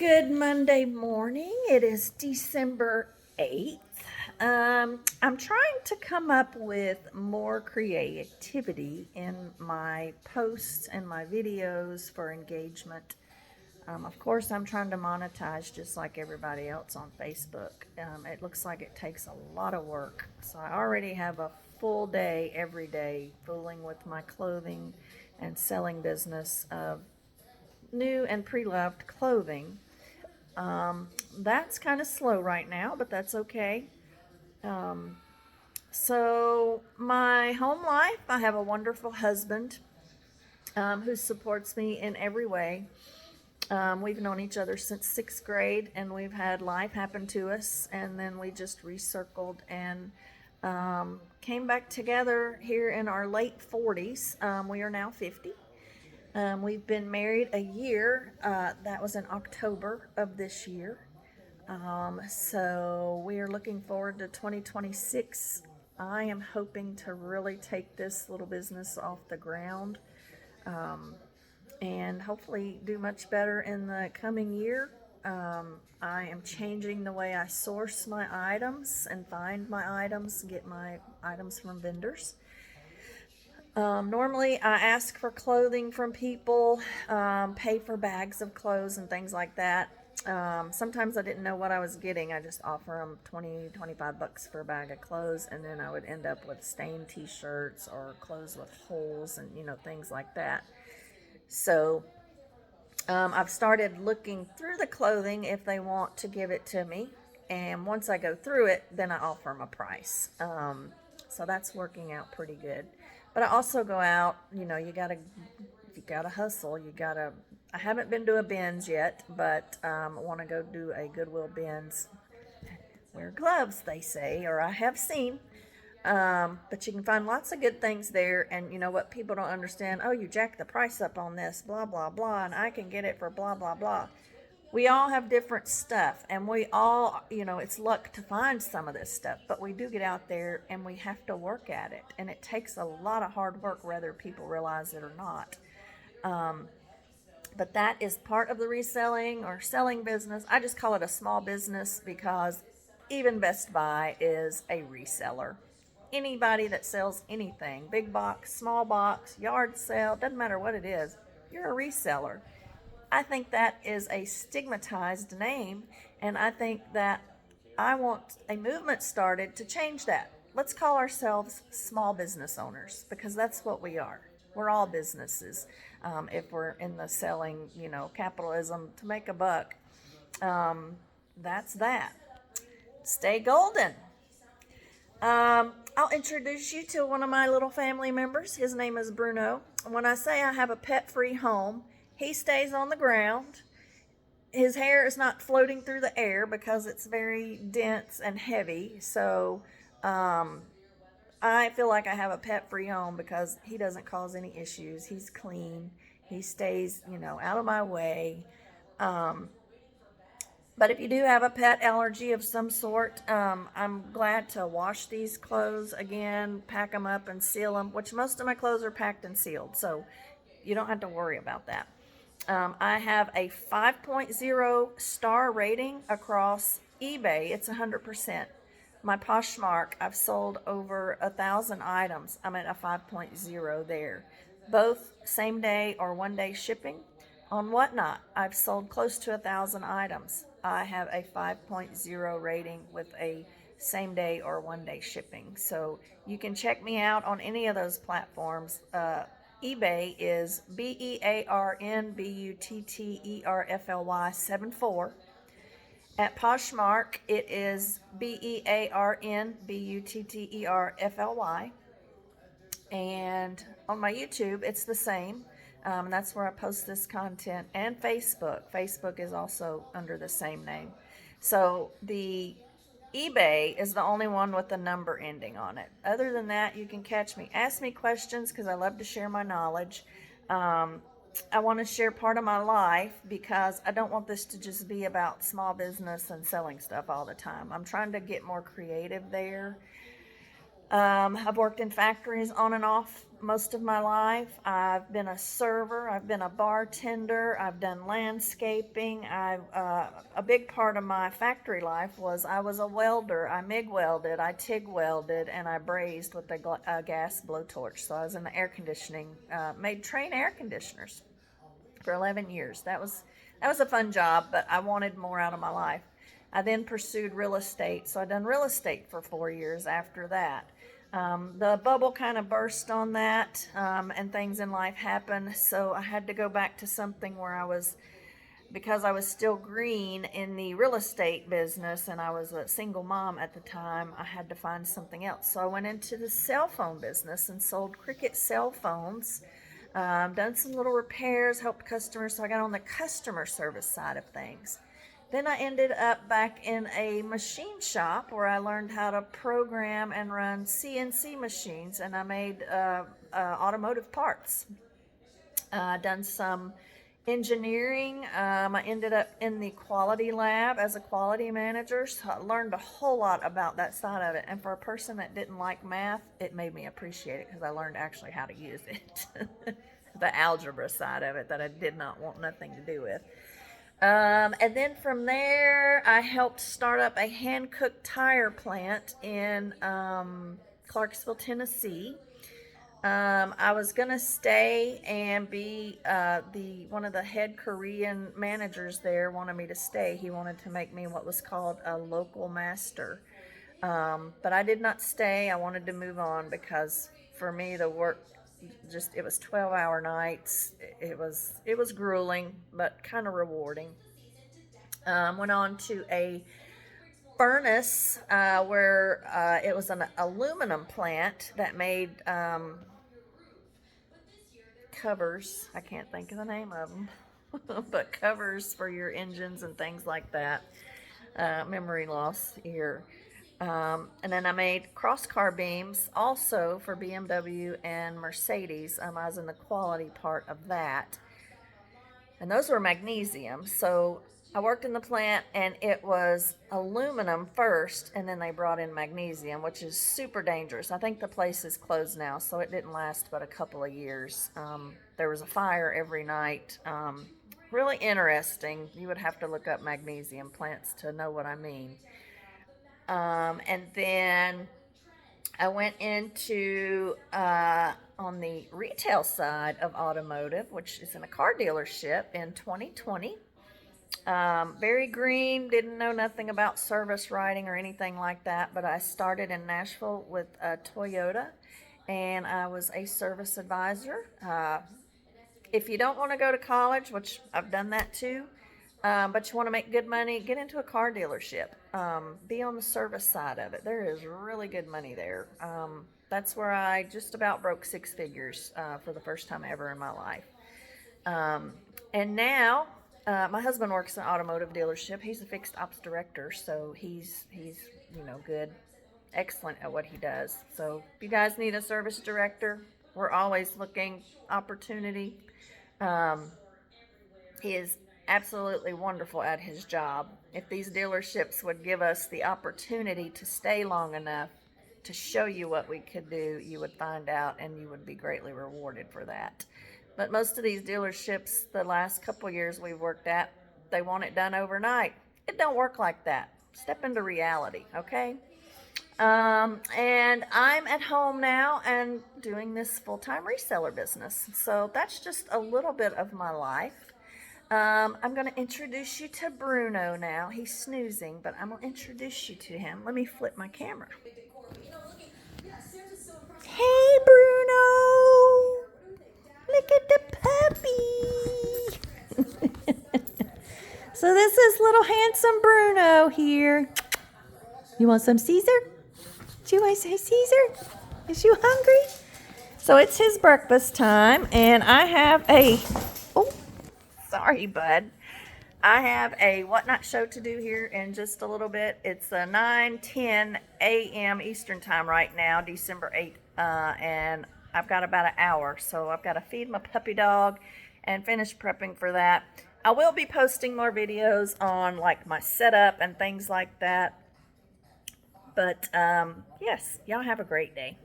Good Monday morning. It is December 8th. I'm trying to come up with more creativity in my posts and my videos for engagement. Of course, I'm trying to monetize just like everybody else on Facebook. It looks like it takes a lot of work. So I already have a full day every day fooling with my clothing and selling business of new and pre-loved clothing. That's kind of slow right now, but that's okay. So, my home life, I have a wonderful husband who supports me in every way. We've known each other since sixth grade, and we've had life happen to us, and then we just recircled and came back together here in our late 40s. We are now 50. We've been married a year. That was in October of this year. So we are looking forward to 2026. I am hoping to really take this little business off the ground and hopefully do much better in the coming year. I am changing the way I source my items and find my items, get my items from vendors. Normally, I ask for clothing from people, pay for bags of clothes and things like that. Sometimes I didn't know what I was getting. I just offer them 20, 25 bucks for a bag of clothes, and then I would end up with stained t-shirts or clothes with holes and, things like that. So, I've started looking through the clothing if they want to give it to me. And once I go through it, then I offer them a price. So that's working out pretty good. But I also go out, you gotta hustle. I haven't been to a Ben's yet, but I want to go do a Goodwill Ben's. Wear gloves, they say, or I have seen. But you can find lots of good things there, and you know what people don't understand? Oh, you jacked the price up on this, blah, blah, blah, and I can get it for blah, blah, blah. We all have different stuff, and we all, it's luck to find some of this stuff, but we do get out there and we have to work at it, and it takes a lot of hard work, whether people realize it or not. But that is part of the reselling or selling business. I just call it a small business because even Best Buy is a reseller. Anybody that sells anything, big box, small box, yard sale, doesn't matter what it is, you're a reseller. I think that is a stigmatized name, and I think that I want a movement started to change that. Let's call ourselves small business owners because that's what we are. We're all businesses. If we're in the selling, capitalism to make a buck, that's that. Stay golden. I'll introduce you to one of my little family members. His name is Bruno. When I say I have a pet-free home, he stays on the ground. His hair is not floating through the air because it's very dense and heavy. So I feel like I have a pet-free home because he doesn't cause any issues. He's clean. He stays, out of my way. But if you do have a pet allergy of some sort, I'm glad to wash these clothes again, pack them up and seal them, which most of my clothes are packed and sealed, so you don't have to worry about that. I have a 5.0 star rating across eBay. It's 100%. My Poshmark, I've sold over 1,000 items. I'm at a 5.0 there. Both same day or one day shipping. On Whatnot, I've sold close to 1,000 items. I have a 5.0 rating with a same day or one day shipping. So you can check me out on any of those platforms. eBay is BEARNBUTTERFLY 74. At Poshmark, it is BEARNBUTTERFLY. And on my YouTube, it's the same. That's where I post this content. And Facebook. Facebook is also under the same name. So the eBay is the only one with the number ending on it. Other than that, you can catch me. Ask me questions because I love to share my knowledge. I want to share part of my life because I don't want this to just be about small business and selling stuff all the time. I'm trying to get more creative there. I've worked in factories on and off most of my life. I've been a server. I've been a bartender. I've done landscaping. A big part of my factory life was I was a welder. I MIG welded, I TIG welded, and I brazed with a gas blowtorch. So I was in the air conditioning, made Trane air conditioners for 11 years. That was a fun job, but I wanted more out of my life. I then pursued real estate, so I done real estate for 4 years after that. The bubble kind of burst on that, and things in life happened, so I had to go back to something where because I was still green in the real estate business and I was a single mom at the time, I had to find something else. So I went into the cell phone business and sold Cricket cell phones, done some little repairs, helped customers, so I got on the customer service side of things. Then I ended up back in a machine shop where I learned how to program and run CNC machines, and I made automotive parts. Done some engineering. I ended up in the quality lab as a quality manager, so I learned a whole lot about that side of it. And for a person that didn't like math, it made me appreciate it because I learned actually how to use it. The algebra side of it that I did not want nothing to do with. And then from there, I helped start up a hand-cooked tire plant in Clarksville, Tennessee. I was gonna stay and be one of the head Korean managers there wanted me to stay. He wanted to make me what was called a local master, but I did not stay. I wanted to move on because for me the work it was 12-hour nights. It was grueling, but kind of rewarding. Went on to a furnace where it was an aluminum plant that made covers. I can't think of the name of them, but covers for your engines and things like that. Memory loss here. And then I made cross-car beams also for BMW and Mercedes. I was in the quality part of that. And those were magnesium. So I worked in the plant and it was aluminum first, and then they brought in magnesium, which is super dangerous. I think the place is closed now, so it didn't last but a couple of years. There was a fire every night. Really interesting. You would have to look up magnesium plants to know what I mean. And then I went into on the retail side of automotive, which is in a car dealership in 2020. Very green, didn't know nothing about service writing or anything like that, but I started in Nashville with Toyota, and I was a service advisor. If you don't want to go to college, which I've done that too, but you want to make good money, get into a car dealership. Be on the service side of it. There is really good money there. That's where I just about broke six figures for the first time ever in my life. And now my husband works in an automotive dealership. He's a fixed ops director, so he's good, excellent at what he does. So if you guys need a service director, we're always looking opportunity. He is absolutely wonderful at his job. If these dealerships would give us the opportunity to stay long enough to show you what we could do, you would find out and you would be greatly rewarded for that. But most of these dealerships, the last couple years we've worked at, they want it done overnight. It don't work like that. Step into reality, okay? And I'm at home now and doing this full-time reseller business. So that's just a little bit of my life. I'm going to introduce you to Bruno now. He's snoozing, but I'm going to introduce you to him. Let me flip my camera. Hey, Bruno! Look at the puppy! So this is little handsome Bruno here. You want some Caesar? Do you want to say Caesar? Is you hungry? So it's his breakfast time, and I have sorry, bud. I have a What Not show to do here in just a little bit. It's 9:10 a.m. Eastern time right now, December 8th, and I've got about an hour, so I've got to feed my puppy dog and finish prepping for that. I will be posting more videos on like my setup and things like that. But yes, y'all have a great day.